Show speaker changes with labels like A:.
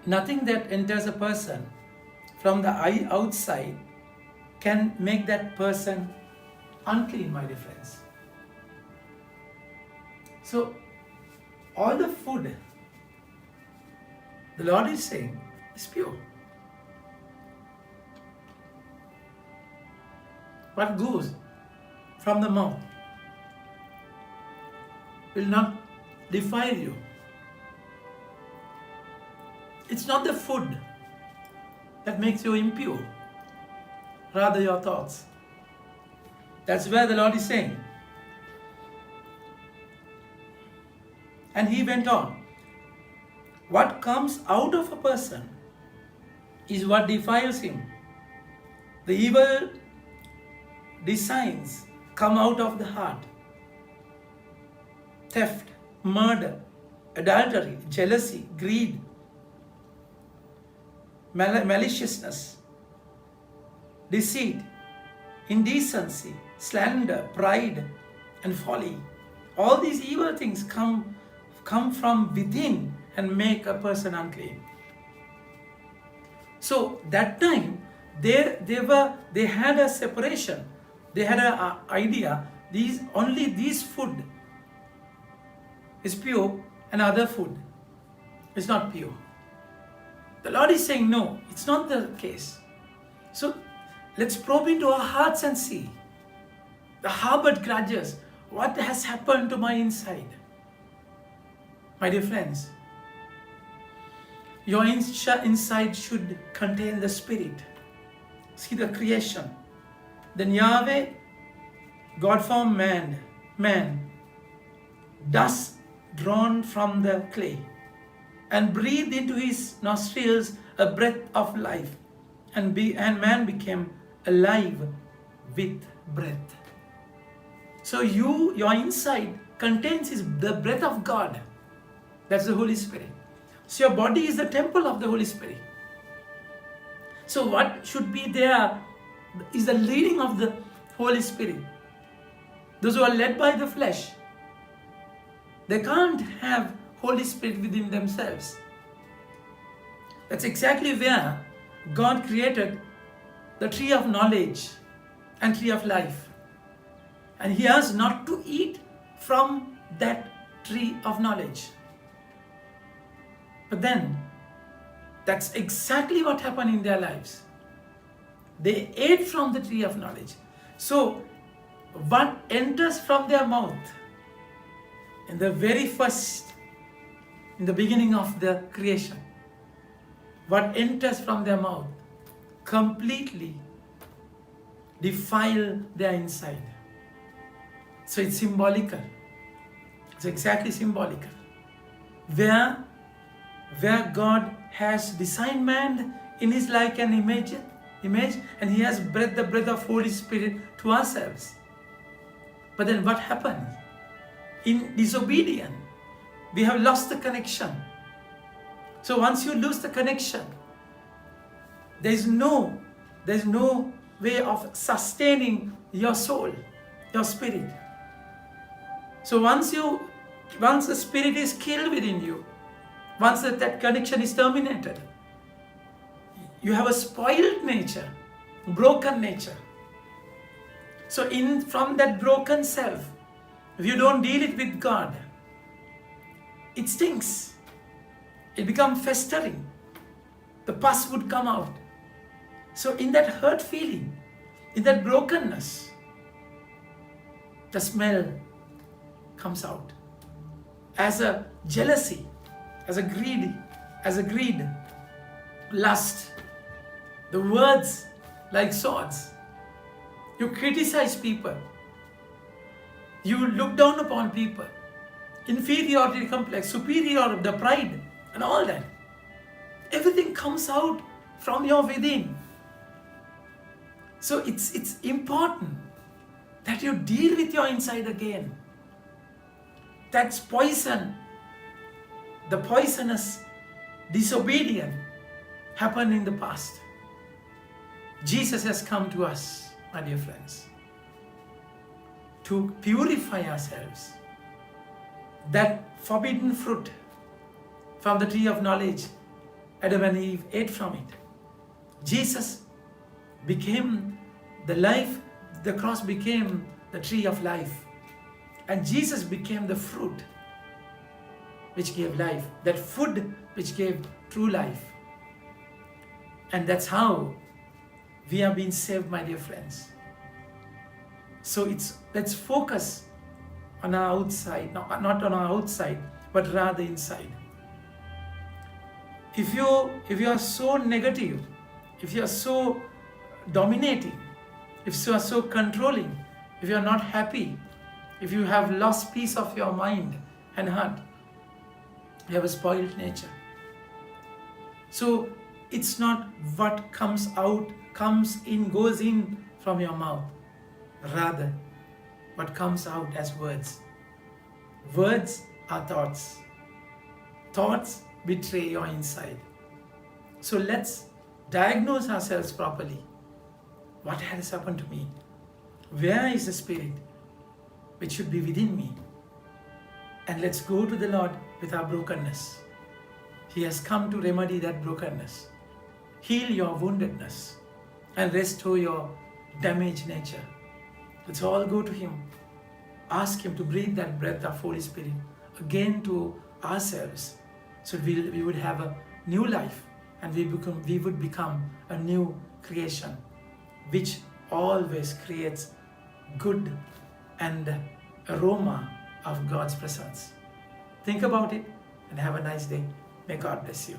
A: Nothing that enters a person from the outside can make that person unclean, my dear friends. So, all the food the Lord is saying is pure. What goes from the mouth will not defile you. It's not the food that makes you impure, rather your thoughts. That's where the Lord is saying. And he went on. What comes out of a person is what defiles him. The evil designs come out of the heart. Theft, murder, adultery, jealousy, greed, maliciousness, deceit, indecency, slander, pride, and folly. All these evil things come from within and make a person unclean. So that time they had a separation. They had an idea. Only this food is pure and other food is not pure. The Lord is saying, no, it's not the case. So let's probe into our hearts and see the harbored grudges. What has happened to my inside? My dear friends, your inside should contain the Spirit. See the creation. Then Yahweh, God formed man, dust drawn from the clay, and breathed into his nostrils a breath of life, and man became alive with breath. So your inside contains the breath of God. That's the Holy Spirit. So your body is the temple of the Holy Spirit. So what should be there is the leading of the Holy Spirit. Those who are led by the flesh, they can't have Holy Spirit within themselves. That's exactly where God created the tree of knowledge and tree of life. And he has not to eat from that tree of knowledge. But then, that's exactly what happened in their lives. They ate from the tree of knowledge. So, what enters from their mouth in the beginning of the creation, what enters from their mouth completely defile their inside. So it's symbolical. It's exactly symbolical. Where God has designed man in his like and image, and he has breathed the breath of Holy Spirit to ourselves. But then what happens? In disobedience, we have lost the connection. So once you lose the connection, there is no way of sustaining your soul, your spirit. So once the spirit is killed within you, once that connection is terminated, you have a spoiled nature, broken nature. So from that broken self, if you don't deal it with God, it stinks. It becomes festering. The pus would come out. So in that hurt feeling, in that brokenness, the smell comes out. As a jealousy, as a greed, lust, the words like swords. You criticize people. You look down upon people. Inferiority complex, superior, the pride, and all that. Everything comes out from your within. So it's important that you deal with your inside again. That's poison. The poisonous disobedience happened in the past. Jesus has come to us, my dear friends, to purify ourselves. That forbidden fruit from the tree of knowledge Adam and Eve ate from it. Jesus became the life, the cross became the tree of life. And Jesus became the fruit which gave life, that food which gave true life. And that's how we have been saved, my dear friends. So let's focus on our outside, not on our outside, but rather inside. If you are so negative, if you are so dominating, if you are so controlling, if you are not happy, if you have lost peace of your mind and heart, you have a spoiled nature. So it's not what comes out, goes in from your mouth. Rather, what comes out as words. Words are thoughts. Thoughts betray your inside. So let's diagnose ourselves properly. What has happened to me? Where is the spirit which should be within me? And let's go to the Lord with our brokenness. He has come to remedy that brokenness, heal your woundedness, and restore your damaged nature. Let's all go to Him. Ask Him to breathe that breath of Holy Spirit again to ourselves, so we would have a new life, and we would become a new creation, which always creates good and aroma of God's presence. Think about it and have a nice day. May God bless you.